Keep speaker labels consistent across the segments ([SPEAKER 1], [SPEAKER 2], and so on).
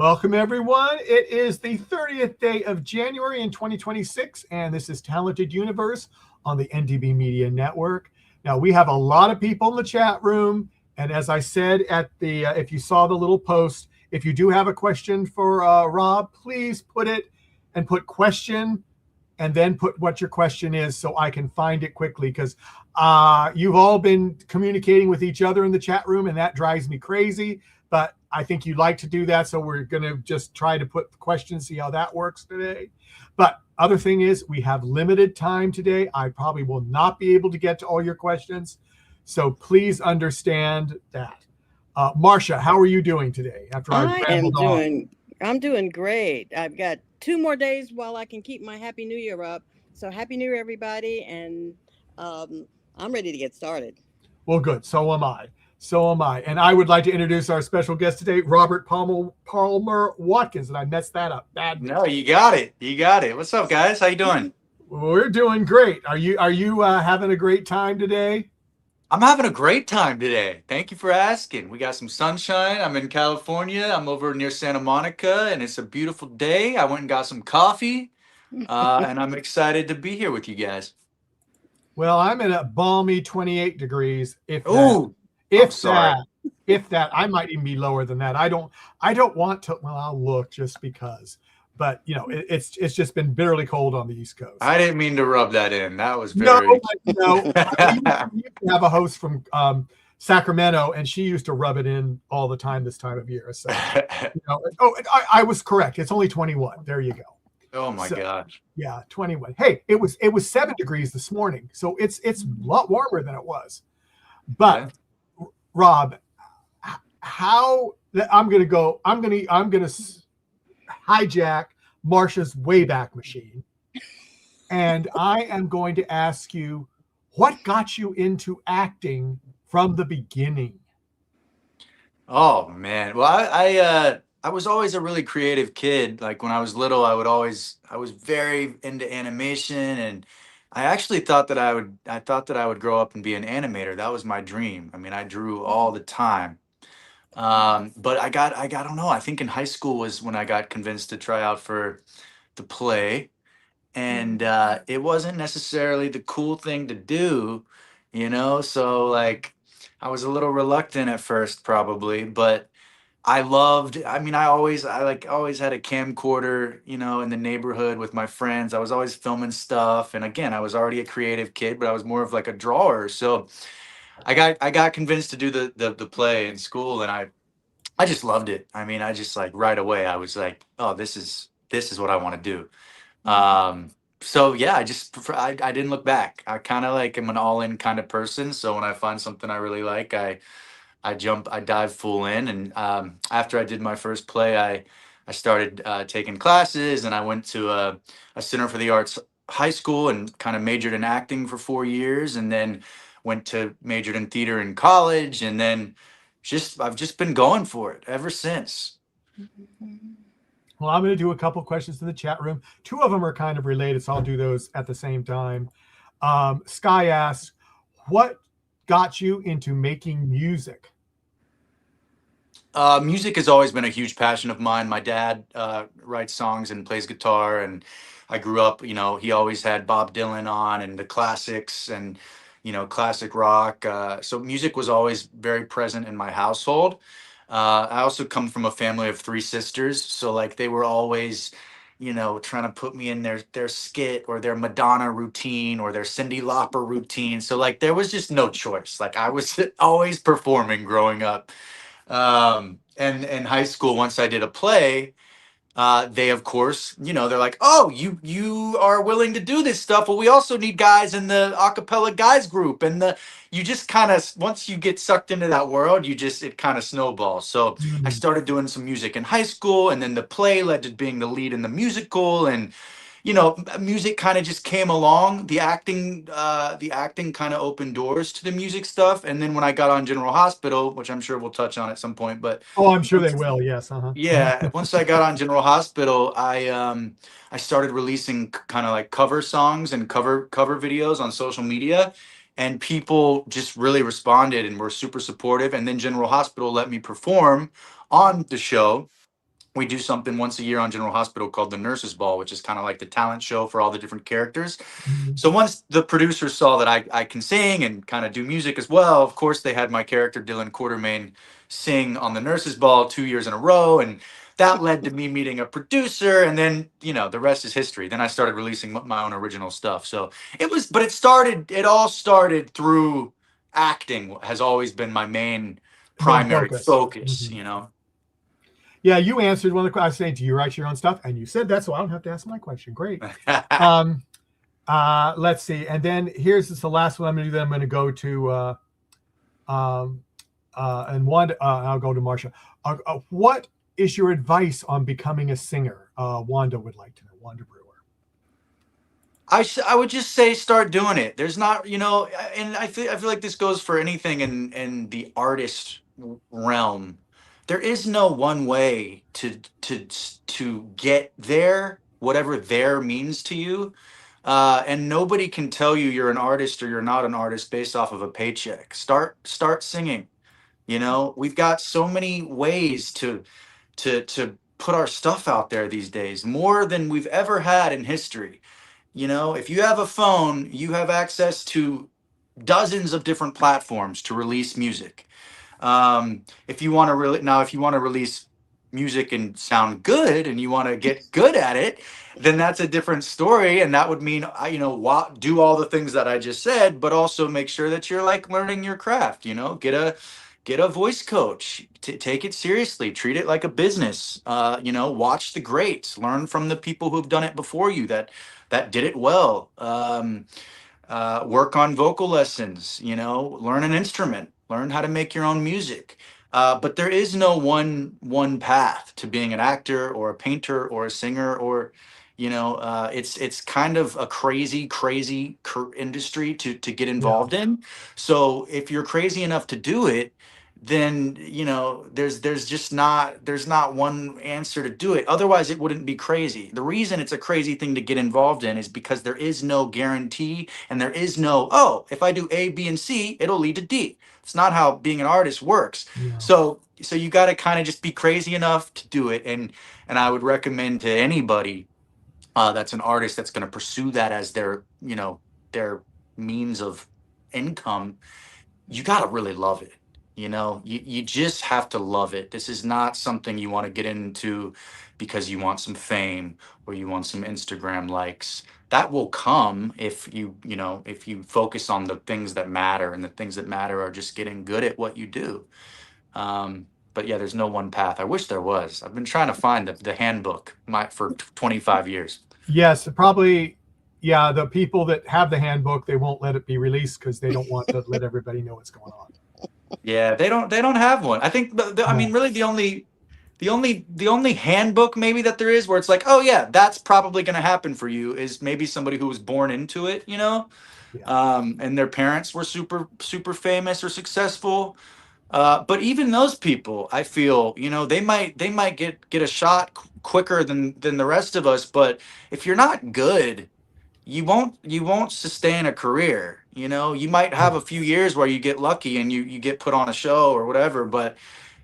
[SPEAKER 1] Welcome, everyone. It is the 30th day of January in 2026, and this is Talented Universe on the NDB Media Network. Now, we have a lot of people in the chat room, and as I said at the, if you saw the little post, if you do have a question for Rob, please put it and put question, and then put what your question is so I can find it quickly, because you've all been communicating with each other in the chat room, and that drives me crazy. But I think you'd like to do that, so we're going to just try to put the questions, see how that works today. But other thing is, we have limited time today. I probably will not be able to get to all your questions, so please understand that. Marcia, how are you doing today? After
[SPEAKER 2] I'm doing great. I've got 2 more days while I can keep my Happy New Year up. So Happy New Year, everybody, and I'm ready to get started.
[SPEAKER 1] Well, good. So am I. And I would like to introduce our special guest today, Robert Palmer Watkins. And I messed that up. Bad.
[SPEAKER 3] No, you got it. What's up, guys? How you doing?
[SPEAKER 1] We're doing great. Are you having a great time today?
[SPEAKER 3] I'm having a great time today. Thank you for asking. We got some sunshine. I'm in California. I'm over near Santa Monica, and it's a beautiful day. I went and got some coffee, and I'm excited to be here with you guys.
[SPEAKER 1] Well, I'm at a balmy 28 degrees. If that, I might even be lower than that. I don't want to. Well, I'll look just because. But you know, it's just been bitterly cold on the East Coast.
[SPEAKER 3] I didn't mean to rub that in. That was very.
[SPEAKER 1] No. You have a host from Sacramento, and she used to rub it in all the time this time of year. So, I was correct. It's only 21. There you go.
[SPEAKER 3] Oh my gosh.
[SPEAKER 1] Yeah, 21. Hey, it was 7 degrees this morning, so it's a lot warmer than it was. But Rob, how I'm gonna hijack Marcia's Wayback Machine, and I am going to ask you, what got you into acting from the beginning?
[SPEAKER 3] Oh man, well I was always a really creative kid. Like when I was little, I was very into animation, and I actually thought that I would grow up and be an animator. That was my dream. I mean, I drew all the time. But I don't know. I think in high school was when I got convinced to try out for the play, and it wasn't necessarily the cool thing to do, So like, I was a little reluctant at first, probably, but I always had a camcorder, in the neighborhood with my friends. I was always filming stuff. And again, I was already a creative kid, but I was more of like a drawer. So I got convinced to do the play in school, and I just loved it. I mean, I just like right away, I was like, oh, this is what I want to do. So yeah, I didn't look back. I kind of like am an all-in kind of person. So when I find something I really like, I dive full in. And after I did my first play, I started taking classes, and I went to a Center for the Arts high school and kind of majored in acting for 4 years, and then majored in theater in college, and then I've just been going for it ever since.
[SPEAKER 1] Well, I'm going to do a couple questions in the chat room. 2 of them are kind of related, so I'll do those at the same time. Sky asks, what got you into making music?
[SPEAKER 3] Music has always been a huge passion of mine. My dad writes songs and plays guitar, and I grew up, he always had Bob Dylan on and the classics and, classic rock. So music was always very present in my household. I also come from a family of 3 sisters. So like they were always, trying to put me in their skit or their Madonna routine or their Cyndi Lauper routine. So like there was just no choice. Like I was always performing growing up. And in high school, once I did a play, they, of course, they're like, oh, you are willing to do this stuff. Well, we also need guys in the a cappella guys group. And you just kind of, once you get sucked into that world, it kind of snowballs. So I started doing some music in high school, and then the play led to being the lead in the musical. And, music kind of just came along. The acting kind of opened doors to the music stuff. And then when I got on General Hospital, which I'm sure we'll touch on at some point, but
[SPEAKER 1] I'm sure they will. Yes.
[SPEAKER 3] Yeah. Once I got on General Hospital, I started releasing kind of like cover songs and cover videos on social media, and people just really responded and were super supportive. And then General Hospital let me perform on the show. we do something once a year on General Hospital called the Nurses Ball, which is kind of like the talent show for all the different characters.
[SPEAKER 1] Mhm.
[SPEAKER 3] So once the producers saw that I can sing and kind of do music as well, of course they had my character Dillon Quartermaine sing on the Nurses Ball 2 years in a row, and that led to me meeting a producer, and then the rest is history. Then I started releasing my own original stuff. So but it all started through acting. Has always been my main
[SPEAKER 1] Main
[SPEAKER 3] primary
[SPEAKER 1] focus.
[SPEAKER 3] focus.
[SPEAKER 1] Mhm. Yeah, you answered one of the questions. I was saying, do you write your own stuff? And you said that, so I don't have to ask my question. Great. Let's see. And then here's the last one I'm going to do. Then I'm going to go to and one. I'll go to Marsha. What is your advice on becoming a singer? Wanda would like to know. Wanda Brewer.
[SPEAKER 3] I would just say start doing it. There's not, and I feel like this goes for anything in the artist realm. There is no one way to get there, whatever there means to you. And nobody can tell you you're an artist or you're not an artist based off of a paycheck. Start singing. We've got so many ways to put our stuff out there these days, more than we've ever had in history. If you have a phone, you have access to dozens of different platforms to release music. If you want to if you want to release music and sound good and you want to get good at it, then that's a different story. And that would mean, do all the things that I just said, but also make sure that you're like learning your craft, get a voice coach, take it seriously, treat it like a business, watch the greats, learn from the people who've done it before you that did it well. Work on vocal lessons, learn an instrument, learn how to make your own music. But there is no one path to being an actor or a painter or a singer, or it's kind of a crazy industry to get
[SPEAKER 1] Yeah.
[SPEAKER 3] involved in. So if you're crazy enough to do it, then there's not one answer to do it. Otherwise it wouldn't be crazy. The reason it's a crazy thing to get involved in is because there is no guarantee, and there is no, oh, if I do A, B, and C, it'll lead to D. It's not how being an artist works.
[SPEAKER 1] Yeah.
[SPEAKER 3] So you got to kind of just be crazy enough to do it. And I would recommend to anybody that's an artist that's going to pursue that as their means of income, you got to really love it. You just have to love it. This is not something you want to get into because you want some fame or you want some Instagram likes. That will come if you focus on the things that matter, and the things that matter are just getting good at what you do. But yeah, there's no one path. I wish there was. I've been trying to find the handbook for 25 years.
[SPEAKER 1] Yes, probably. Yeah, the people that have the handbook, they won't let it be released because they don't want to let everybody know what's going on.
[SPEAKER 3] Yeah, they don't have one. I think I mean, really the only handbook maybe that there is where it's like, oh yeah, that's probably going to happen for you, is maybe somebody who was born into it,
[SPEAKER 1] Yeah.
[SPEAKER 3] and their parents were super famous or successful. But even those people, I feel, they might get a shot quicker than the rest of us. But if you're not good, you won't sustain a career. You might have a few years where you get lucky and you get put on a show or whatever, but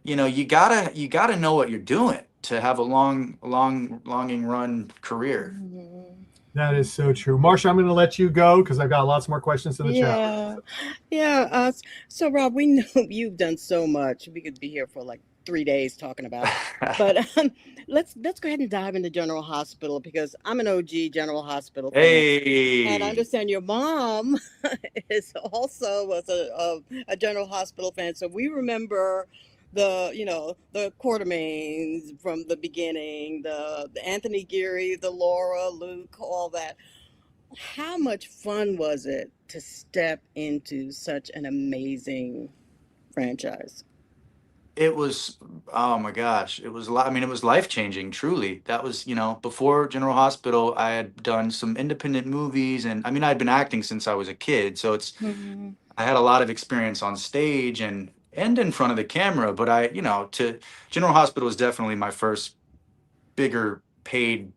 [SPEAKER 3] you gotta know what you're doing to have a longing run career.
[SPEAKER 2] Mhm.
[SPEAKER 1] That is so true. Marsha, I'm going to let you go because I've got lots more questions in the chat.
[SPEAKER 2] Yeah. So Rob, we know you've done so much. We could be here for like 3 days talking about it. But let's go ahead and dive into General Hospital, because I'm an OG General Hospital fan. And I
[SPEAKER 3] Hey.
[SPEAKER 2] understand your mom was a General Hospital fan. So we remember the Quartermaines from the beginning, the Anthony Geary, the Laura, Luke, all that. How much fun was it to step into such an amazing franchise?
[SPEAKER 3] It was, oh my gosh, it was I mean, it was life changing, truly. That was, before General Hospital, I had done some independent movies, and I mean, I'd been acting since I was a kid, so
[SPEAKER 2] Mhm.
[SPEAKER 3] I had a lot of experience on stage and in front of the camera. But to General Hospital was definitely my first bigger paid,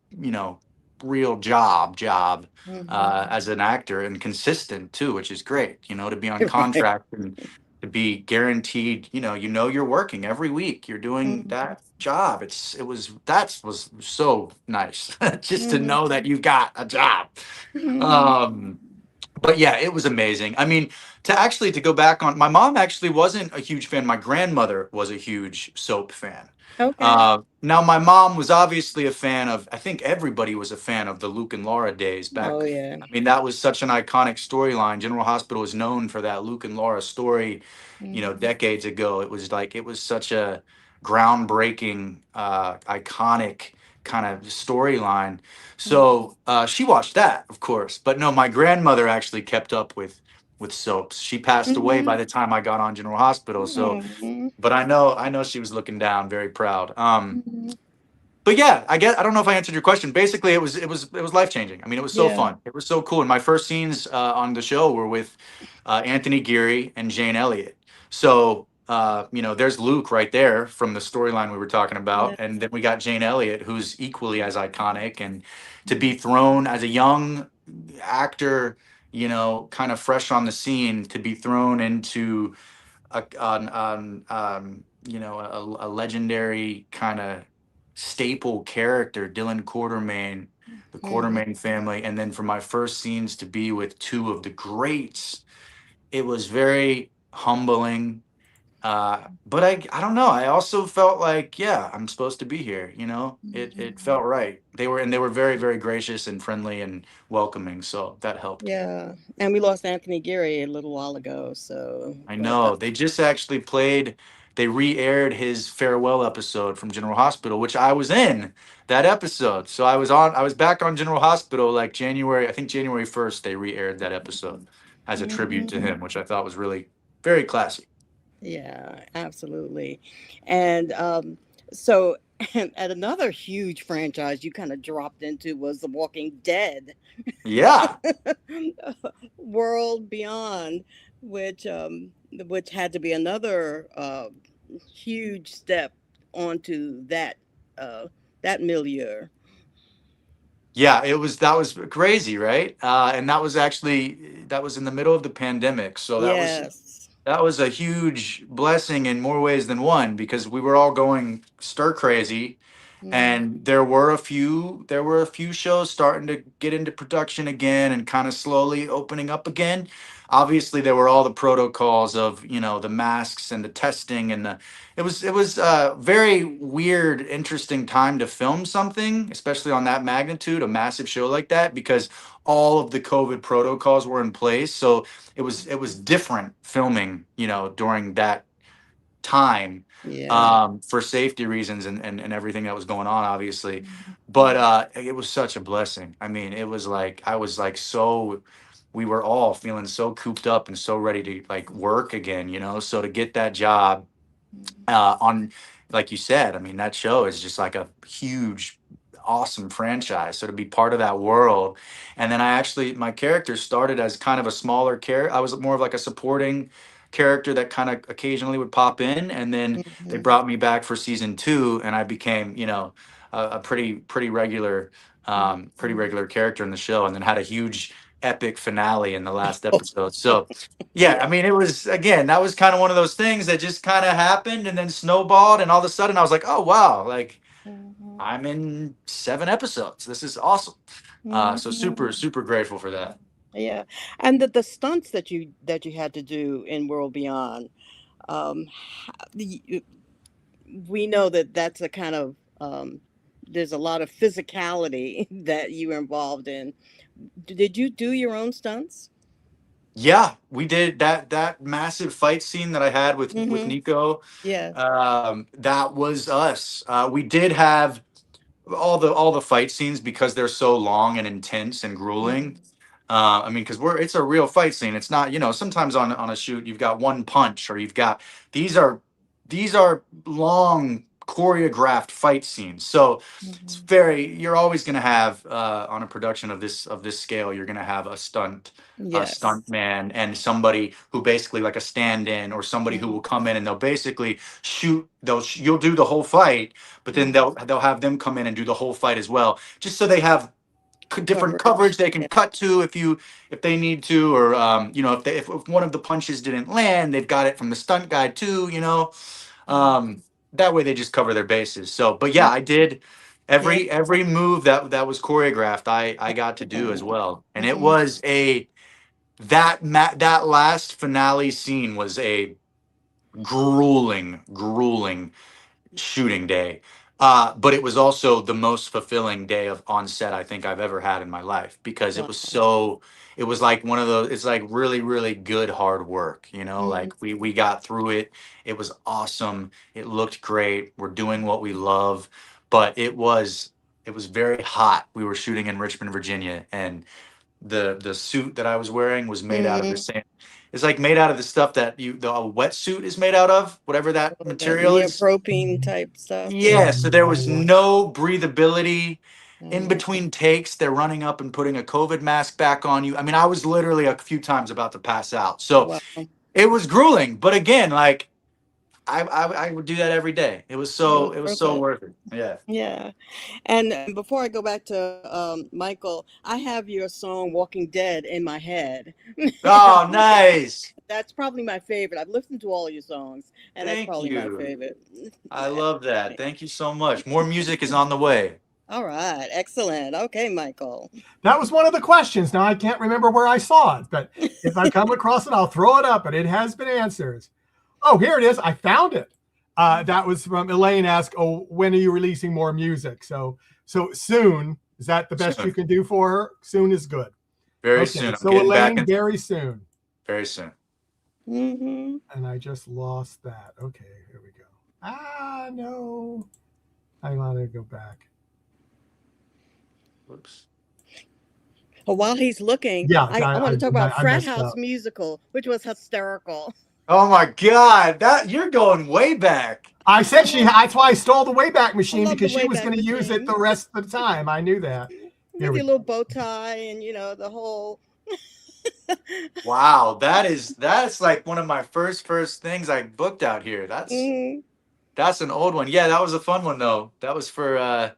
[SPEAKER 3] real job
[SPEAKER 2] Mhm.
[SPEAKER 3] as an actor, and consistent too, which is great, to be on contract to be guaranteed, you're working every week, you're doing
[SPEAKER 2] Mhm.
[SPEAKER 3] that job. That was so nice just to
[SPEAKER 2] Mhm.
[SPEAKER 3] know that you've got a job.
[SPEAKER 2] Mhm.
[SPEAKER 3] Um, but yeah, it was amazing. I mean, to go back on, my mom actually wasn't a huge fan. My grandmother was a huge soap fan.
[SPEAKER 2] Okay.
[SPEAKER 3] Now my mom was obviously a fan of, I think everybody was a fan of the Luke and Laura days
[SPEAKER 2] Oh
[SPEAKER 3] back.
[SPEAKER 2] yeah.
[SPEAKER 3] I mean, that was such an iconic storyline. General Hospital is known for that Luke and Laura story,
[SPEAKER 2] Mhm.
[SPEAKER 3] decades ago. It was such a groundbreaking, iconic kind of storyline. So she watched that, of course. But no, my grandmother actually kept up with soaps. She passed away by
[SPEAKER 2] Mhm.
[SPEAKER 3] the time I got on General Hospital. So,
[SPEAKER 2] Mhm.
[SPEAKER 3] but I know she was looking down, very proud.
[SPEAKER 2] Mhm.
[SPEAKER 3] But yeah, I don't know if I answered your question. Basically, it was life changing. I mean, it was so
[SPEAKER 2] Yeah.
[SPEAKER 3] fun. It was so cool. And my first scenes on the show were with Anthony Geary and Jane Elliott. So there's Luke right there from the storyline we were talking about,
[SPEAKER 2] Yes.
[SPEAKER 3] and then we got Jane Elliott, who's equally as iconic. And to be thrown as a young actor, kind of fresh on the scene, to be thrown into a legendary kind of staple character, Dillon Quartermaine, the
[SPEAKER 2] Mhm.
[SPEAKER 3] Quartermaine family, and then for my first scenes to be with two of the greats, it was very humbling. But I don't know. I also felt like, yeah, I'm supposed to be here. It
[SPEAKER 2] Mhm.
[SPEAKER 3] felt right. They were very, very gracious and friendly and welcoming. So that helped.
[SPEAKER 2] Yeah. And we lost Anthony Geary a little while ago. So,
[SPEAKER 3] I
[SPEAKER 2] but
[SPEAKER 3] know. They just actually they re-aired his farewell episode from General Hospital, which I was in that episode. So I was back on General Hospital like January, I think January 1st, they re-aired that episode as a tribute to
[SPEAKER 2] Mhm.
[SPEAKER 3] him, which I thought was really very classy.
[SPEAKER 2] Yeah, absolutely. And so, and another huge franchise you kind of dropped into was The Walking Dead
[SPEAKER 3] Yeah.
[SPEAKER 2] World Beyond, which had to be another huge step onto uh, that milieu.
[SPEAKER 3] Yeah, that was crazy, right? And that was in the middle of the pandemic. So
[SPEAKER 2] Yes.
[SPEAKER 3] that was a huge blessing in more ways than one because we were all going stir crazy,
[SPEAKER 2] Mhm.
[SPEAKER 3] and there were a few shows starting to get into production again and kind of slowly opening up again. Obviously there were all the protocols of the masks and the testing, and it was a very weird, interesting time to film something, especially on that magnitude, a massive show like that, because all of the COVID protocols were in place. So it was different filming, during that time,
[SPEAKER 2] Yeah.
[SPEAKER 3] for safety reasons and everything that was going on, obviously.
[SPEAKER 2] Mhm.
[SPEAKER 3] But it was such a blessing. I mean, it was like I was like so we were all feeling so cooped up and so ready to like work again, so to get that job on, like you said, I mean, that show is just like a huge, awesome franchise. So to be part of that world, and then my character started as kind of a smaller character. I was more of like a supporting character that kind of occasionally would pop in, and then they
[SPEAKER 2] Mhm.
[SPEAKER 3] brought me back for season two, and I became, a pretty
[SPEAKER 2] Mhm.
[SPEAKER 3] regular character in the show, and then had a huge epic finale in the last episode. So yeah, I
[SPEAKER 2] Yeah.
[SPEAKER 3] mean, it was, again, that was kind of one of those things that just kind of happened and then snowballed, and all of a sudden I was like, oh wow, like
[SPEAKER 2] Mhm.
[SPEAKER 3] I'm in 7 episodes. This is awesome. So super,
[SPEAKER 2] Mhm.
[SPEAKER 3] super grateful for that.
[SPEAKER 2] Yeah, and the stunts that you had to do in World Beyond, we know that that's a kind of there's a lot of physicality that you were involved in. Did you do your own stunts?
[SPEAKER 3] Yeah, we did that massive fight scene that I had with
[SPEAKER 2] Mm-hmm.
[SPEAKER 3] Nico.
[SPEAKER 2] Yes.
[SPEAKER 3] That was us. We did have all the fight scenes because they're so long and intense and grueling.
[SPEAKER 2] Mm-hmm.
[SPEAKER 3] I mean, because it's a real fight scene. It's not, sometimes on a shoot you've got one punch, or you've got these are these are long choreographed fight scenes. So
[SPEAKER 2] Mm-hmm.
[SPEAKER 3] you're always going to have, on a production of this scale, you're going to have a
[SPEAKER 2] Yes.
[SPEAKER 3] stunt man and somebody who basically like a stand-in, or somebody who will come in and they'll basically you'll do the whole fight, but then
[SPEAKER 2] Mm-hmm.
[SPEAKER 3] they'll have them come in and do the whole fight as well, just so they have different coverage they can
[SPEAKER 2] Yeah.
[SPEAKER 3] cut to if they need to, or if one of the punches didn't land, they've got it from the stunt guy too. That way they just cover their bases. So, but yeah, I did
[SPEAKER 2] Yeah.
[SPEAKER 3] every move that was choreographed. I got to do as well, and it
[SPEAKER 2] Mhm.
[SPEAKER 3] was that last finale scene was a grueling shooting day. But it was also the most fulfilling day of on set I think I've ever had in my life, because
[SPEAKER 2] Wow.
[SPEAKER 3] it was like one of those, it's like really, really good hard work, like we got through it. It was awesome. It looked great. We're doing what we love, but it was very hot. We were shooting in Richmond, Virginia, and the suit that I was wearing was made out of the
[SPEAKER 2] Mhm.
[SPEAKER 3] same. It's like made out of the stuff that a wetsuit is made out of, whatever that
[SPEAKER 2] That
[SPEAKER 3] material is.
[SPEAKER 2] neopropene type stuff. Yeah.
[SPEAKER 3] Yeah, so there was no breathability in
[SPEAKER 2] Mhm.
[SPEAKER 3] between takes. They're running up and putting a COVID mask back on you. I mean, I was literally a few times about to pass out. So
[SPEAKER 2] Wow.
[SPEAKER 3] it was grueling, but again, like I would do that every day.
[SPEAKER 2] Well,
[SPEAKER 3] It was so
[SPEAKER 2] perfect.
[SPEAKER 3] worth it. Yeah.
[SPEAKER 2] Yeah. And before I go back to Michael, I have your song "Walking Dead" in my head.
[SPEAKER 3] Oh, nice.
[SPEAKER 2] That's probably my favorite. I've listened to all your songs, and that's
[SPEAKER 3] Thank
[SPEAKER 2] probably my
[SPEAKER 3] you.
[SPEAKER 2] favorite.
[SPEAKER 3] I love that. Thank you so much. More music is on the way.
[SPEAKER 2] All right, excellent. Okay, Michael.
[SPEAKER 1] That was one of the questions. Now I can't remember where I saw it, but if I come across it, I'll throw it up, and it has been answered. Oh, here it is. I found it. That was from Elaine. Asked, "Oh, when are you releasing more music?" So soon. Is that the best you
[SPEAKER 3] Soon.
[SPEAKER 1] can do for her? Soon is good.
[SPEAKER 3] Very
[SPEAKER 1] Okay,
[SPEAKER 3] soon. I'm
[SPEAKER 1] so
[SPEAKER 3] getting back
[SPEAKER 1] Elaine,
[SPEAKER 3] into
[SPEAKER 1] very soon.
[SPEAKER 3] very soon.
[SPEAKER 2] Mm-hmm.
[SPEAKER 1] And I just lost that. Okay, here we go. No. I want to go back.
[SPEAKER 3] Whoops.
[SPEAKER 2] Well, while he's looking,
[SPEAKER 1] Yeah,
[SPEAKER 2] I want to talk about
[SPEAKER 1] I
[SPEAKER 2] Frat
[SPEAKER 1] messed
[SPEAKER 2] House
[SPEAKER 1] up.
[SPEAKER 2] Musical, which was hysterical.
[SPEAKER 3] Oh my God, that you're going way back.
[SPEAKER 1] I said
[SPEAKER 2] I love,
[SPEAKER 1] that's why I stole the Wayback
[SPEAKER 2] I
[SPEAKER 1] Machine,
[SPEAKER 2] love the
[SPEAKER 1] because she was
[SPEAKER 2] Wayback
[SPEAKER 1] going to use it
[SPEAKER 2] Machine
[SPEAKER 1] the rest of the time. I knew that. Here
[SPEAKER 2] with
[SPEAKER 1] we
[SPEAKER 2] your
[SPEAKER 1] go.
[SPEAKER 2] little bow tie and the whole.
[SPEAKER 3] Wow, that's like one of my first things I booked out here.
[SPEAKER 2] Mm,
[SPEAKER 3] That's an old one. Yeah, that was a fun one though. That was for I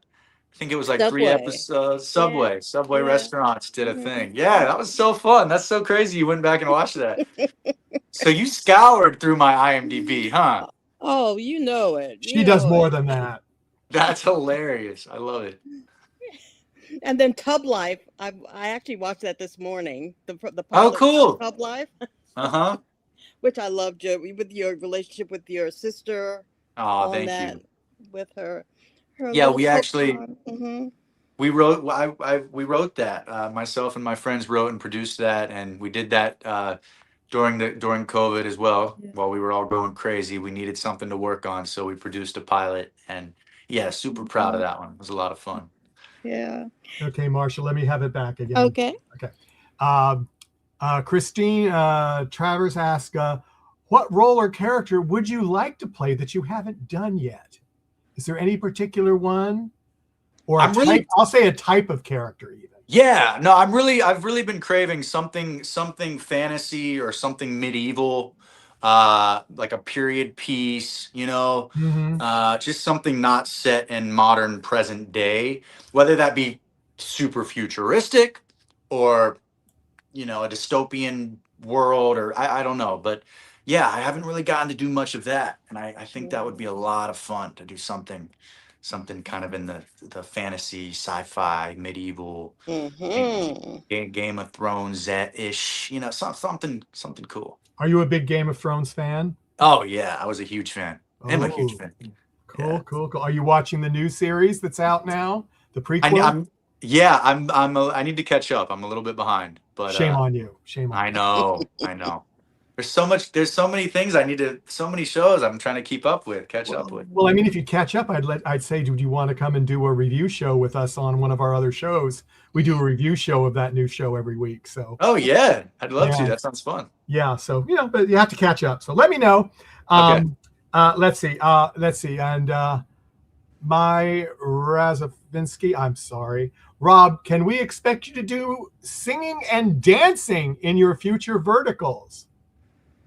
[SPEAKER 3] think it was like three
[SPEAKER 2] Subway.
[SPEAKER 3] episodes.
[SPEAKER 2] Yeah,
[SPEAKER 3] Subway
[SPEAKER 2] yeah.
[SPEAKER 3] restaurants did a
[SPEAKER 2] Hmm.
[SPEAKER 3] thing. Yeah, that was so fun. That's so crazy. You went back and watched that. So you scoured through my IMDb, huh?
[SPEAKER 2] Oh, you know it.
[SPEAKER 1] She
[SPEAKER 2] You
[SPEAKER 1] does
[SPEAKER 2] know
[SPEAKER 1] more
[SPEAKER 2] it.
[SPEAKER 1] than that.
[SPEAKER 3] That's hilarious. I love it.
[SPEAKER 2] And then Tub Life. I actually watched that this morning. The
[SPEAKER 3] Oh,
[SPEAKER 2] pilot for
[SPEAKER 3] cool.
[SPEAKER 2] Tub Life,
[SPEAKER 3] Uh-huh.
[SPEAKER 2] which I loved with your relationship with your sister
[SPEAKER 3] Oh,
[SPEAKER 2] on
[SPEAKER 3] thank
[SPEAKER 2] that
[SPEAKER 3] you.
[SPEAKER 2] with her
[SPEAKER 3] Yeah,
[SPEAKER 2] little
[SPEAKER 3] we
[SPEAKER 2] soap
[SPEAKER 3] actually
[SPEAKER 2] opera. Hmm.
[SPEAKER 3] we wrote that. Myself and my friends wrote and produced that, and we did that during COVID as well.
[SPEAKER 2] Yeah.
[SPEAKER 3] While we were all going crazy, we needed something to work on, so we produced a pilot, and yeah, super proud of
[SPEAKER 2] Mhm.
[SPEAKER 3] that one. It was a lot of fun.
[SPEAKER 2] Yeah.
[SPEAKER 1] Okay, Marshall, let me have it back again.
[SPEAKER 2] Okay.
[SPEAKER 1] Okay. Christine Travers asked, what role or character would you like to play that you haven't done yet? Is there any particular one? Or a
[SPEAKER 3] I'm really
[SPEAKER 1] type? I'll say a type of character even.
[SPEAKER 3] Yeah, no, I've really been craving something fantasy or something medieval, like a period piece,
[SPEAKER 1] Mm-hmm.
[SPEAKER 3] just something not set in modern present day, whether that be super futuristic or, a dystopian world, or I don't know, but yeah, I haven't really gotten to do much of that. And I think that would be a lot of fun to do something kind of in the fantasy, sci-fi, medieval,
[SPEAKER 2] Hmm.
[SPEAKER 3] Game of Thrones ish, something cool.
[SPEAKER 1] Are you a big Game of Thrones fan?
[SPEAKER 3] Oh yeah, I was a huge fan. I'm a huge
[SPEAKER 1] Oh,
[SPEAKER 3] fan.
[SPEAKER 1] cool,
[SPEAKER 3] Yeah.
[SPEAKER 1] cool, cool. Are you watching the new series that's out now? The
[SPEAKER 3] I,
[SPEAKER 1] prequel?
[SPEAKER 3] I'm yeah, I need to catch up. I'm a little bit behind, but
[SPEAKER 1] Shame on you. Shame on
[SPEAKER 3] I
[SPEAKER 1] you.
[SPEAKER 3] know, I know. There's so many things so many shows I'm trying to keep up with, catch up with.
[SPEAKER 1] Well, I mean, if you catch up, I'd say, do you want to come and do a review show with us on one of our other shows? We do a review show of that new show every week. So
[SPEAKER 3] Oh yeah, I'd love to.
[SPEAKER 1] yeah,
[SPEAKER 3] That sounds fun.
[SPEAKER 1] yeah. So but you have to catch up. So let me know.
[SPEAKER 3] Okay.
[SPEAKER 1] Let's see. And my Razavinsky, I'm sorry, Rob. Can we expect you to do singing and dancing in your future verticals?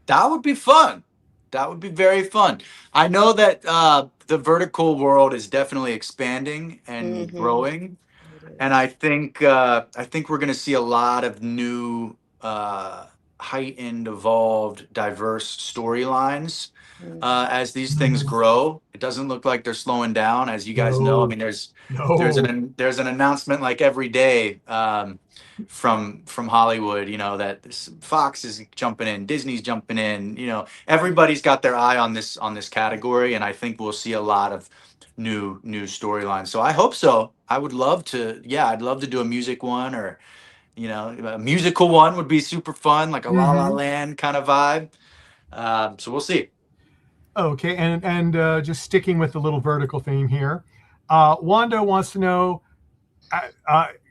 [SPEAKER 3] That would be fun. That would be very fun. I know that the vertical world is definitely expanding and
[SPEAKER 2] Hmm.
[SPEAKER 3] growing.
[SPEAKER 2] It
[SPEAKER 3] And I think we're going to see a lot of new, heightened, evolved, diverse storylines as these things
[SPEAKER 1] Mhm.
[SPEAKER 3] grow. It doesn't look like they're slowing down, as you guys know. I
[SPEAKER 1] No,
[SPEAKER 3] mean,
[SPEAKER 1] no.
[SPEAKER 3] there's an announcement like every day, from Hollywood. That Fox is jumping in, Disney's jumping in. Everybody's got their eye on this category, and I think we'll see a lot of new storylines. So I hope so. I would love to. Yeah, I'd love to do a music one, or a musical one would be super fun, like a La La
[SPEAKER 1] Hmm.
[SPEAKER 3] Land kind of vibe. So we'll see.
[SPEAKER 1] Okay, and just sticking with the little vertical theme here, Wanda wants to know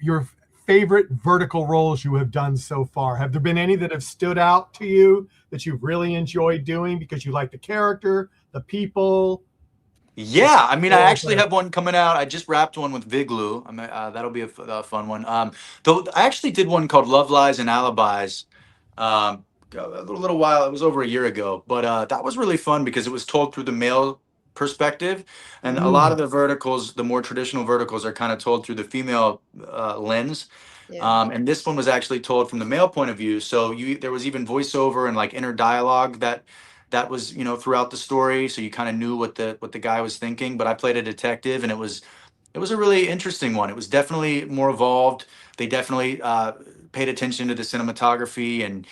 [SPEAKER 1] your favorite vertical roles you have done so far. Have there been any that have stood out to you that you've really enjoyed doing because you like the character, the people?
[SPEAKER 3] Yeah, I mean, I
[SPEAKER 1] All like
[SPEAKER 3] actually
[SPEAKER 1] that.
[SPEAKER 3] have one coming out. I just wrapped one with Viglu. That'll be a fun one. Though I actually did one called Love Lies and Alibis. A little while. It was over a year ago, but that was really fun because it was told through the male perspective, and a lot
[SPEAKER 1] Mm,
[SPEAKER 3] of the verticals, the more traditional verticals, are kind of told through the female lens.
[SPEAKER 2] Yeah.
[SPEAKER 3] And this one was actually told from the male point of view. So there was even voiceover and like inner dialogue that was throughout the story, so you kind of knew what the guy was thinking. But I played a detective, and it was a really interesting one. It was definitely more evolved. They definitely paid attention to the cinematography, and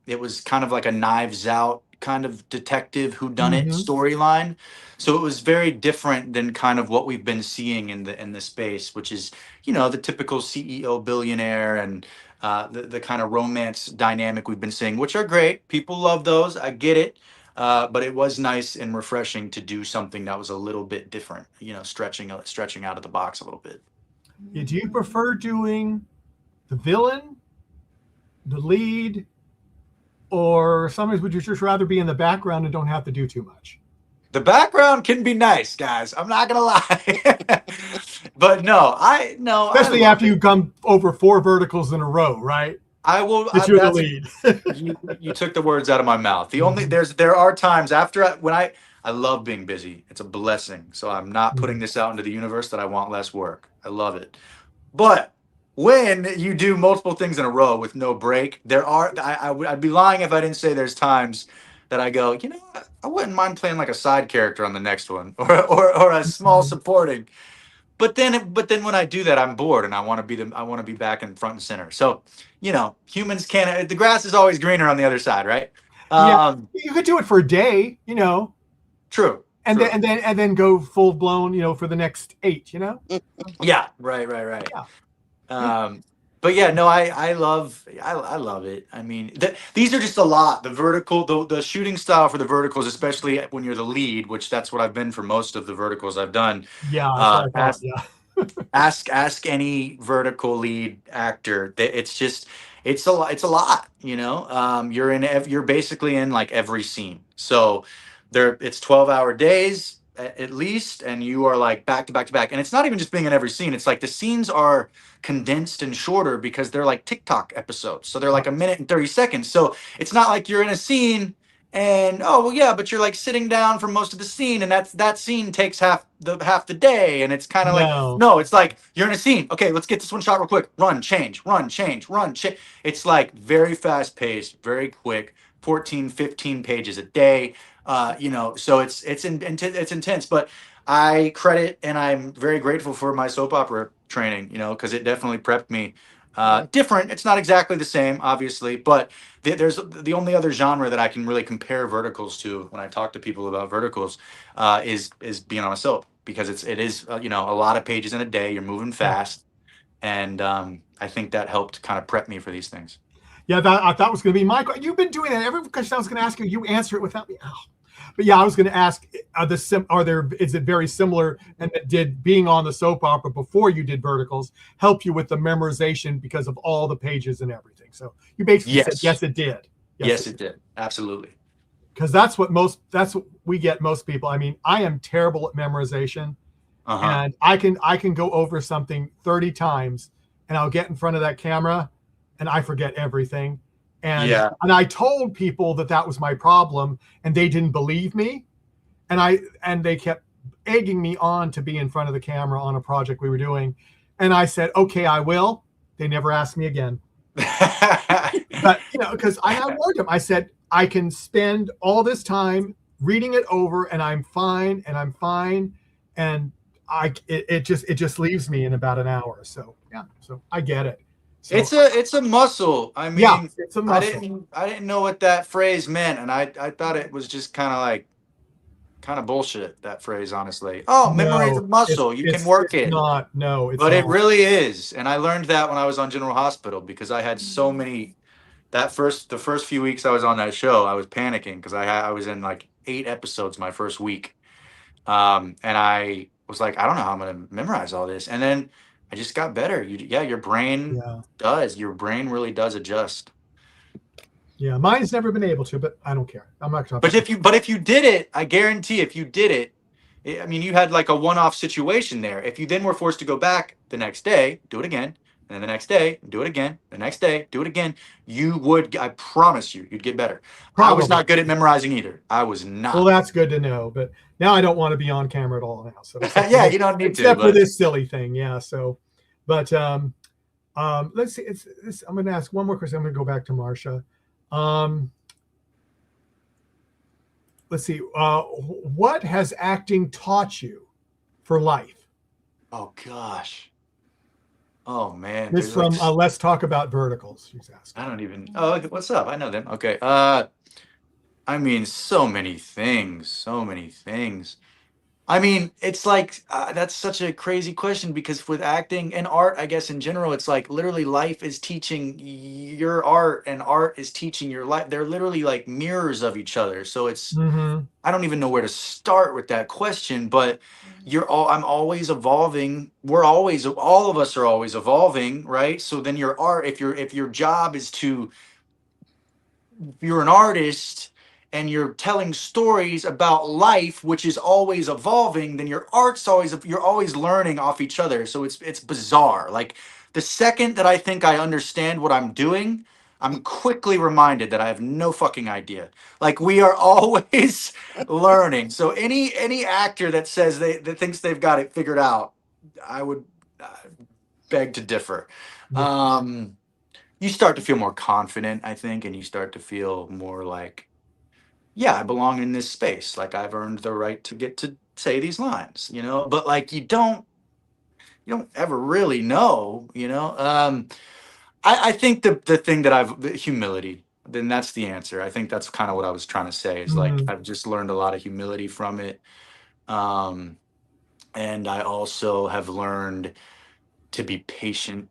[SPEAKER 3] it was kind of like a Knives Out kind of detective whodunit
[SPEAKER 1] hmm.
[SPEAKER 3] storyline. So it was very different than kind of what we've been seeing in the space, which is the typical CEO billionaire, and the kind of romance dynamic we've been seeing, which are great. People love those. I get it. But it was nice and refreshing to do something that was a little bit different, stretching out of the box a little bit.
[SPEAKER 1] Yeah, do you prefer doing the villain, the lead, or sometimes would you just rather be in the background and don't have to do too much?
[SPEAKER 3] The background can be nice, guys. I'm not gonna lie, but no, I
[SPEAKER 1] Especially
[SPEAKER 3] love
[SPEAKER 1] after
[SPEAKER 3] it.
[SPEAKER 1] you come over 4 verticals in a row, right?
[SPEAKER 3] I will.
[SPEAKER 1] That you're the
[SPEAKER 3] That's
[SPEAKER 1] lead.
[SPEAKER 3] you took the words out of my mouth. The only
[SPEAKER 1] Mhm,
[SPEAKER 3] there are times after when I love being busy. It's a blessing. So I'm not putting
[SPEAKER 1] mhm.
[SPEAKER 3] this out into the universe that I want less work. I love it. But when you do multiple things in a row with no break, I'd be lying if I didn't say there's times that I go, what? I wouldn't mind playing like a side character on the next one, or a small
[SPEAKER 1] Mhm.
[SPEAKER 3] supporting. But then when I do that, I'm bored, and I want to be back in front and center. So, humans can't. The grass is always greener on the other side, right?
[SPEAKER 1] Yeah,
[SPEAKER 3] Um,
[SPEAKER 1] you could do it for a day,
[SPEAKER 3] true,
[SPEAKER 1] and then
[SPEAKER 3] true.
[SPEAKER 1] go full blown, for the next 8.
[SPEAKER 3] Yeah, right.
[SPEAKER 1] Yeah, yeah.
[SPEAKER 3] Um, but yeah, no, I love it. I mean, these are just a lot. The vertical, the shooting style for the verticals, especially when you're the lead, which that's what I've been for most of the verticals I've done.
[SPEAKER 1] Yeah, that's what I thought.
[SPEAKER 3] Ask
[SPEAKER 1] Yeah.
[SPEAKER 3] ask any vertical lead actor. It's just it's a lot. It's a lot. You're basically in like every scene. So it's 12-hour days at least, and you are like back to back to back. And it's not even just being in every scene. It's like the scenes are condensed and shorter because they're like TikTok episodes. So they're like a minute and 30 seconds. So it's not like you're in a scene and oh well, yeah, but you're like sitting down for most of the scene, and that scene takes half the day, and it's kind of like
[SPEAKER 1] No.
[SPEAKER 3] no, it's like you're in a scene. Okay, let's get this one shot real quick. Run, change, run, change, run, change. It's like very fast paced, very quick. 14, 15 pages a day. So it's intense, but I credit and I'm very grateful for my soap opera training, because it definitely prepped me.
[SPEAKER 2] Yeah.
[SPEAKER 3] Different. It's not exactly the same, obviously, but there's the only other genre that I can really compare verticals to when I talk to people about verticals is being on a soap, because it is a lot of pages in a day. You're moving
[SPEAKER 1] Yeah.
[SPEAKER 3] fast, and I think that helped kind of prep me for these things.
[SPEAKER 1] Yeah, that I thought was going to be my question. You've been doing that. Every question I was going to ask you, you answer it without me. Oh. But yeah, I was going to ask: is it very similar? And did being on the soap opera before you did verticals help you with the memorization because of all the pages and everything? So you basically said
[SPEAKER 3] Yes,
[SPEAKER 1] yes, it did. Yes,
[SPEAKER 3] yes, it did. Absolutely.
[SPEAKER 1] because that's what we get most people. I mean, I am terrible at memorization,
[SPEAKER 3] Uh huh.
[SPEAKER 1] and I can go over something 30 times, and I'll get in front of that camera and I forget everything. And
[SPEAKER 3] Yeah.
[SPEAKER 1] I told people that was my problem, and they didn't believe me, and they kept egging me on to be in front of the camera on a project we were doing. And I said, okay, I will. They never asked me again. But, because I warned them. I said, I can spend all this time reading it over and I'm fine. And it just leaves me in about an hour. So, yeah, so I get it. So,
[SPEAKER 3] it's a muscle. I mean,
[SPEAKER 1] yeah, it's a muscle.
[SPEAKER 3] I didn't know what that phrase meant, and I thought it was just kind of bullshit, that phrase, honestly. Oh, memory is a
[SPEAKER 1] No,
[SPEAKER 3] muscle. You can work
[SPEAKER 1] it's
[SPEAKER 3] it.
[SPEAKER 1] not. No, it's
[SPEAKER 3] But it
[SPEAKER 1] not.
[SPEAKER 3] really is. And I learned that when I was on General Hospital, because I had so many the first few weeks I was on that show, I was panicking because I was in like 8 episodes my first week. And I was like, I don't know how I'm going to memorize all this. And then I just got better. Your brain
[SPEAKER 1] Yeah.
[SPEAKER 3] your brain really does adjust.
[SPEAKER 1] Yeah, mine's never been able to, but I don't care. I'm not going
[SPEAKER 3] to. But if you did it, I guarantee if you did it, I mean, you had like a one-off situation there. If you then were forced to go back the next day, do it again, and then the next day, do it again, the next day, do it again, you would, I promise you'd get better. Probably. I was not good at memorizing either. I was not.
[SPEAKER 1] Well, that's good to know. But now I don't want to be on camera at all now. So
[SPEAKER 3] yeah, you don't need to.
[SPEAKER 1] Except for this silly thing. Yeah. So, but let's see. I'm going to ask one more question. I'm going to go back to Marsha. Let's see. What has acting taught you for life?
[SPEAKER 3] Oh gosh. Oh man.
[SPEAKER 1] This from Let's Talk About Verticals. She's asking.
[SPEAKER 3] I don't even. Oh, what's up? I know them. Okay. I mean, so many things. So many things. I mean, it's like that's such a crazy question, because with acting and art, I guess in general, it's like literally life is teaching your art and art is teaching your life. They're literally like mirrors of each other. So it's, I don't even know where to start with that question, but I'm always evolving. All of us are always evolving, right? So then your art, if your job is to, you're an artist and you're telling stories about life, which is always evolving, then your art's you're always learning off each other. So it's bizarre. Like the second that I think I understand what I'm doing, I'm quickly reminded that I have no fucking idea. Like we are always learning. So any actor that says that thinks they've got it figured out, I would beg to differ. You start to feel more confident, I think, and you start to feel more like, yeah, I belong in this space. Like I've earned the right to get to say these lines, but like you don't ever really know, I think the thing that the humility, then that's the answer. I think that's kind of what I was trying to say is like, I've just learned a lot of humility from it. And I also have learned to be patient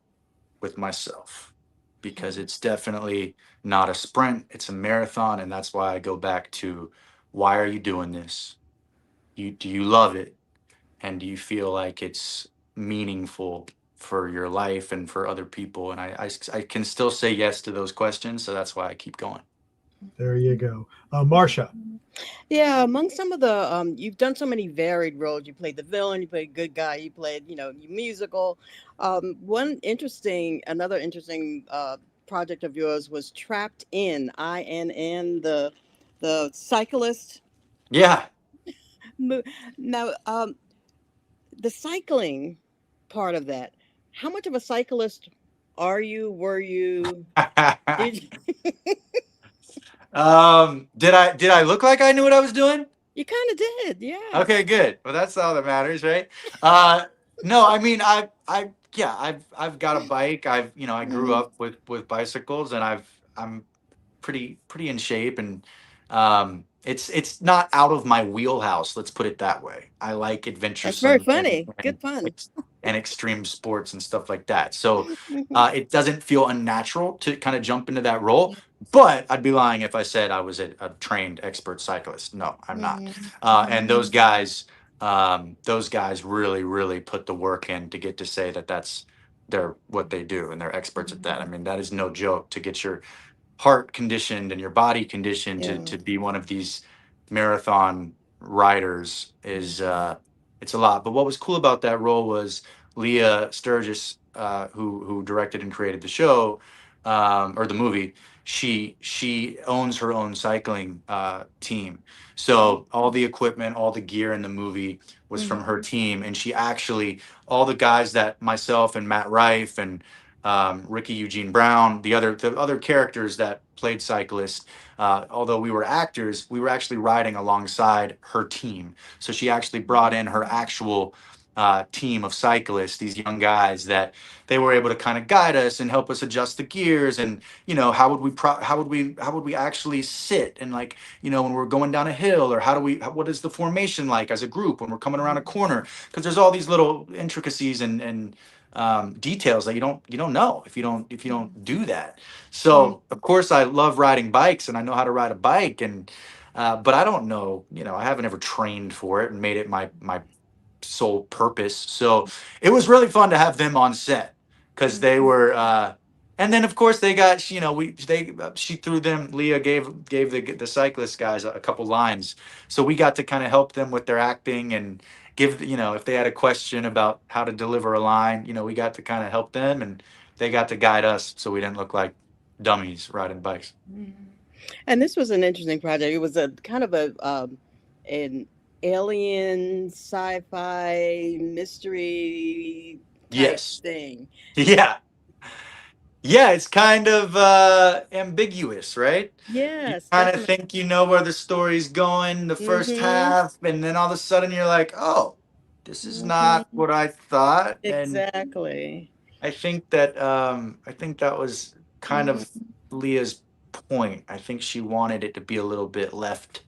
[SPEAKER 3] with myself, because it's definitely not a sprint, it's a marathon. And that's why I go back to, why are you doing this? Do you love it? And do you feel like it's meaningful for your life and for other people? And I can still say yes to those questions. So that's why I keep going.
[SPEAKER 1] There you go. Marsha.
[SPEAKER 2] Yeah, among some of the you've done so many varied roles. You played the villain, you played good guy, you played, you musical. Another interesting project of yours was Trapped In, INN, the cyclist.
[SPEAKER 3] Yeah.
[SPEAKER 2] Now, the cycling part of that, how much of a cyclist were you?
[SPEAKER 3] Did I look like I knew what I was doing?
[SPEAKER 2] You kind of did, yeah.
[SPEAKER 3] Okay, good. Well, that's all that matters, right? No, I mean, I've got a bike. I grew up with bicycles, and I'm pretty in shape, and it's not out of my wheelhouse. Let's put it that way. I like adventure.
[SPEAKER 2] That's very funny. Good fun.
[SPEAKER 3] And extreme sports and stuff like that. So it doesn't feel unnatural to kind of jump into that role. But I'd be lying if I said I was a trained expert cyclist. No, I'm not. And those guys really, really put the work in to get to say that that's what they do, and they're experts at that. I mean, that is no joke. To get your heart conditioned and your body conditioned to be one of these marathon riders is it's a lot. But what was cool about that role was Leah Sturgis, who directed and created the show, or the movie, she owns her own cycling team. So all the equipment, all the gear in the movie was from her team, and she actually, all the guys that myself and Matt Rife and Ricky Eugene Brown, the other characters that played cyclists, although we were actors, we were actually riding alongside her team. So she actually brought in her actual team of cyclists, these young guys that they were able to kind of guide us and help us adjust the gears, and how would we actually sit, and like, when we're going down a hill, or what is the formation like as a group when we're coming around a corner, because there's all these little intricacies and details that you don't know if you don't do that. So of course I love riding bikes, and I know how to ride a bike, and but I don't know, I haven't ever trained for it and made it my sole purpose. So it was really fun to have them on set, because they were and then of course they got, she threw them, Leah gave the cyclist guys a couple lines, so we got to kind of help them with their acting, and give, if they had a question about how to deliver a line, we got to kind of help them, and they got to guide us, so we didn't look like dummies riding bikes.
[SPEAKER 2] And this was an interesting project. It was a kind of an alien sci-fi mystery type
[SPEAKER 3] Yes.
[SPEAKER 2] thing.
[SPEAKER 3] Yeah. It's kind of ambiguous, right?
[SPEAKER 2] Yes,
[SPEAKER 3] Kind of
[SPEAKER 2] definitely.
[SPEAKER 3] think you know where the story's going the first half, and then all of a sudden you're like, oh, this is not what I thought. And
[SPEAKER 2] Exactly.
[SPEAKER 3] I think that was kind of Leah's point. I think she wanted it to be a little bit left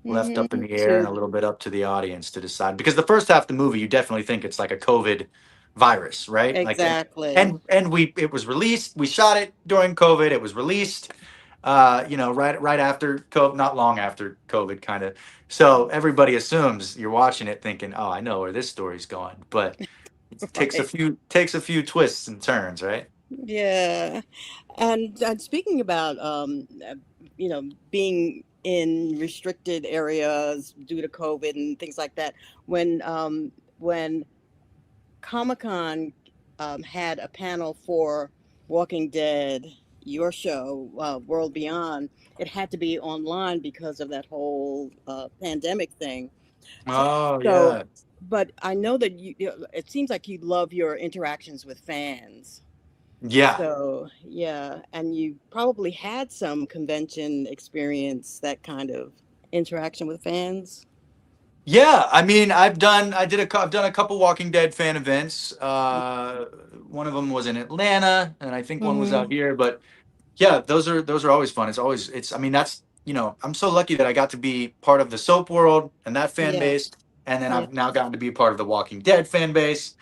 [SPEAKER 3] up in the air, and a little bit up to the audience to decide, because the first half of the movie you definitely think it's like a COVID virus, right? Like,
[SPEAKER 2] Exactly.
[SPEAKER 3] and it was released, we shot it during COVID, it was released right after COVID, not long after COVID, kind of. So everybody assumes you're watching it thinking, oh, I know where this story's going, but it takes a few twists and turns, right?
[SPEAKER 2] Yeah. And speaking about being in restricted areas due to COVID and things like that, when Comic-Con had a panel for Walking Dead, your show, World Beyond, it had to be online because of that whole pandemic thing.
[SPEAKER 3] Oh
[SPEAKER 2] So,
[SPEAKER 3] yeah.
[SPEAKER 2] but I know that it seems like you love your interactions with fans.
[SPEAKER 3] Yeah.
[SPEAKER 2] So, yeah, and you probably had some convention experience, that kind of interaction with fans.
[SPEAKER 3] Yeah, I mean, I've done a couple Walking Dead fan events. One of them was in Atlanta, and I think one was out
[SPEAKER 2] Mm-hmm.
[SPEAKER 3] here. But yeah, those are always fun. I mean, that's, I'm so lucky that I got to be part of the soap world and that fan
[SPEAKER 2] Yeah,
[SPEAKER 3] base, and then
[SPEAKER 2] yeah.
[SPEAKER 3] I've now gotten to be part of the Walking Dead fan base.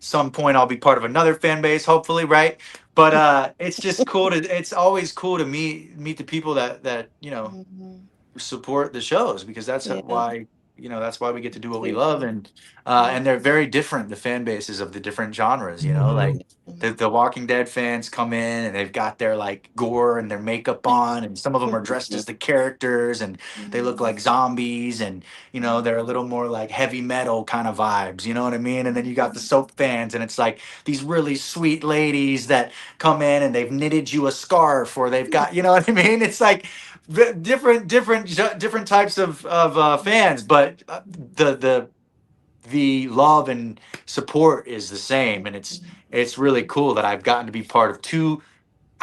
[SPEAKER 3] Some point I'll be part of another fan base, hopefully, right? But it's just cool it's always cool to meet the people that
[SPEAKER 2] Mm-hmm.
[SPEAKER 3] support the shows, because
[SPEAKER 2] Yeah,
[SPEAKER 3] that's why we get to do what we
[SPEAKER 2] too.
[SPEAKER 3] love.
[SPEAKER 2] Yeah.
[SPEAKER 3] And they're very different, the fan bases of the different genres, like
[SPEAKER 2] Mhm.
[SPEAKER 3] the Walking Dead fans come in and they've got their like gore and their makeup on, and some of them are dressed as the characters, and they look like zombies, and they're a little more like heavy metal kind of vibes, you know what I mean? And then you got the soap fans, and it's like these really sweet ladies that come in and they've knitted you a scarf, or they've got, you know what I mean? It's like different types of fans, but the love and support is the same, and it's really cool that I've gotten to be part of two.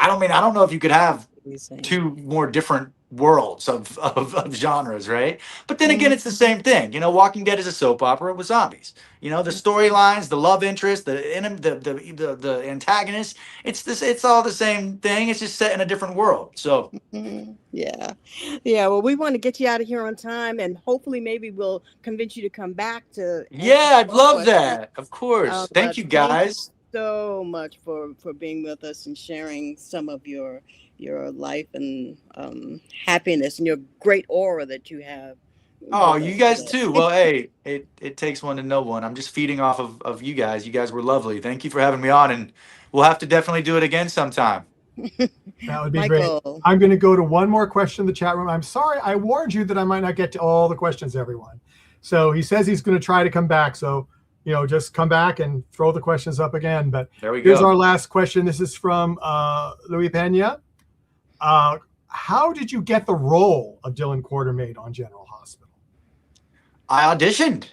[SPEAKER 3] I don't know if you could have
[SPEAKER 2] Amazing.
[SPEAKER 3] two more different worlds of genres, right? But then again,
[SPEAKER 2] Mhm.
[SPEAKER 3] it's the same thing. Walking Dead is a soap opera with zombies. The storylines, the love interest, the antagonist. It's all the same thing. It's just set in a different world. So
[SPEAKER 2] Yeah. Yeah. Well, we want to get you out of here on time, and hopefully, maybe we'll convince you to come back to answer
[SPEAKER 3] yeah, I'd
[SPEAKER 2] more
[SPEAKER 3] love
[SPEAKER 2] questions.
[SPEAKER 3] that. Of course. Thank
[SPEAKER 2] But
[SPEAKER 3] you
[SPEAKER 2] thank you
[SPEAKER 3] guys.
[SPEAKER 2] so much for being with us and sharing some of your life and happiness and your great aura that you have
[SPEAKER 3] Oh,
[SPEAKER 2] with
[SPEAKER 3] you
[SPEAKER 2] us
[SPEAKER 3] guys
[SPEAKER 2] today.
[SPEAKER 3] too. Well, hey, it takes one to know one. I'm just feeding off of you guys. You guys were lovely. Thank you for having me on, and we'll have to definitely do it again sometime.
[SPEAKER 1] That would be great.
[SPEAKER 2] Michael.
[SPEAKER 1] I'm going to go to one more question in the chat room. I'm sorry, I warned you that I might not get to all the questions, everyone. So he says he's going to try to come back. So just come back and throw the questions up again. But
[SPEAKER 3] There we
[SPEAKER 1] here's
[SPEAKER 3] go.
[SPEAKER 1] our last question. This is from Louis Pena. How did you get the role of Dillon Quartermaine on General Hospital?
[SPEAKER 3] I auditioned.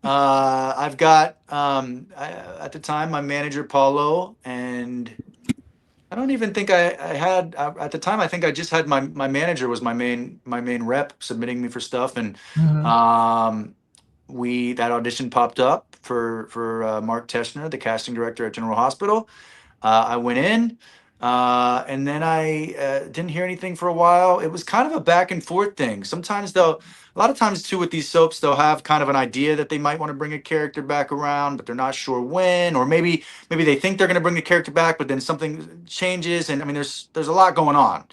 [SPEAKER 3] I've got at the time my manager Paulo, and I don't even think I had at the time. I think I just had my manager was my main rep submitting me for stuff, and that audition popped up for Mark Teschner, the casting director at General Hospital. I went in, and then I didn't hear anything for a while. It was kind of a back and forth thing. Sometimes a lot of times too with these soaps, they'll have kind of an idea that they might want to bring a character back around, but they're not sure when, or maybe they think they're going to bring the character back, but then something changes. And I mean, there's a lot going on,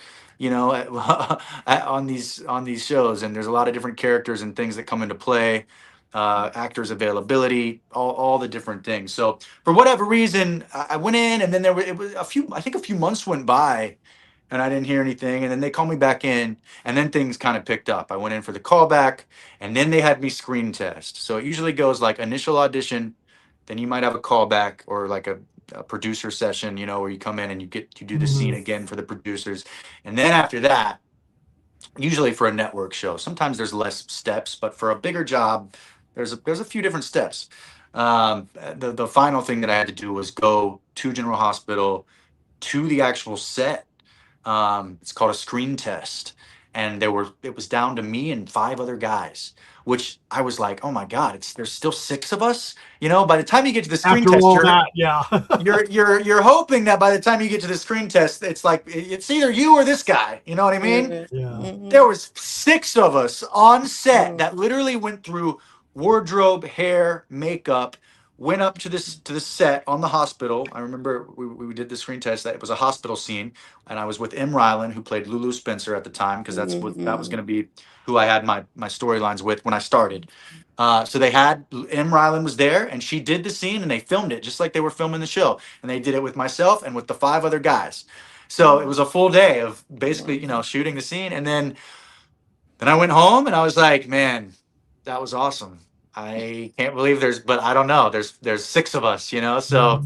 [SPEAKER 3] on these shows, and there's a lot of different characters and things that come into play. Actors availability, all the different things. So for whatever reason, I went in, and then it was a few months went by, and I didn't hear anything. And then they called me back in, and then things kind of picked up. I went in for the callback, and then they had me screen test. So it usually goes like initial audition, then you might have a callback or like a producer session, where you come in and you do the scene again for the producers, and then after that, usually for a network show, sometimes there's less steps, but for a bigger job, there's a few different steps. The final thing that I had to do was go to General Hospital, to the actual set. It's called a screen test, and it was down to me and 5 other guys, which I was like, oh my God, there's still 6 of us. By the time you get to the screen
[SPEAKER 1] After
[SPEAKER 3] test,
[SPEAKER 1] all that, yeah.
[SPEAKER 3] you're hoping that by the time you get to the screen test, it's like it's either you or this guy. You know what I mean?
[SPEAKER 1] Yeah.
[SPEAKER 3] There was 6 of us on set that literally went through wardrobe, hair, makeup, went up to the set on the hospital. I remember we did the screen test. That it was a hospital scene, and I was with M. Rylan, who played Lulu Spencer at the time, because that was going to be who I had my storylines with when I started. So they had M. Rylan was there, and she did the scene, and they filmed it just like they were filming the show, and they did it with myself and with the 5 other guys. So it was a full day of basically, shooting the scene, and then I went home, and I was like, man, that was awesome. I can't believe but I don't know. There's 6 of us, So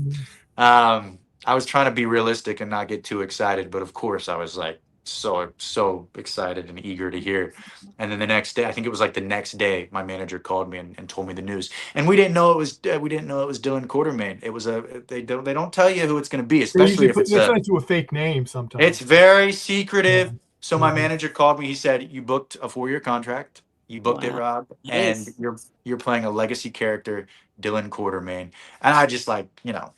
[SPEAKER 3] I was trying to be realistic and not get too excited, but of course I was like so excited and eager to hear. And then the next day, I think it was like the next day, my manager called me and told me the news. And we didn't know it was Dillon Quartermaine. It was they don't tell you who it's going to be, especially if it's
[SPEAKER 1] send to a fake name sometimes.
[SPEAKER 3] It's very secretive.
[SPEAKER 1] Yeah.
[SPEAKER 3] So my manager called me. He said, "You booked a 4-year contract. You booked it, Rob, and you're playing a legacy character, Dillon Quartermaine." And I just I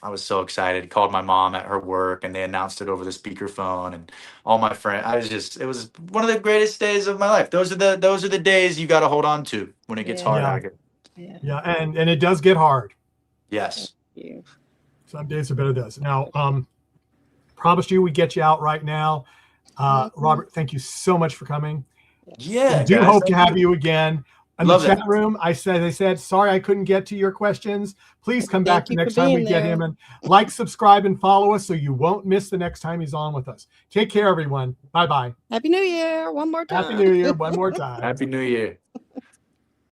[SPEAKER 3] was so excited. Called my mom at her work, and they announced it over the speakerphone, and all my friends. It was one of the greatest days of my life. Those are the days you got to hold on to when it gets hard out here.
[SPEAKER 1] Yeah, and it does get hard.
[SPEAKER 3] Yes.
[SPEAKER 1] Some days are better than others. Now, promised you we get you out right now. Robert, thank you so much for coming.
[SPEAKER 3] Yeah,
[SPEAKER 1] I do hope to have you again. In the chat room, they said, sorry I couldn't get to your questions. Please come back the next time we get him, and like, subscribe, and follow us so you won't miss the next time he's on with us. Take care, everyone. Bye-bye.
[SPEAKER 2] Happy New Year. One more time.
[SPEAKER 1] Happy New Year. One more time.
[SPEAKER 3] Happy New Year.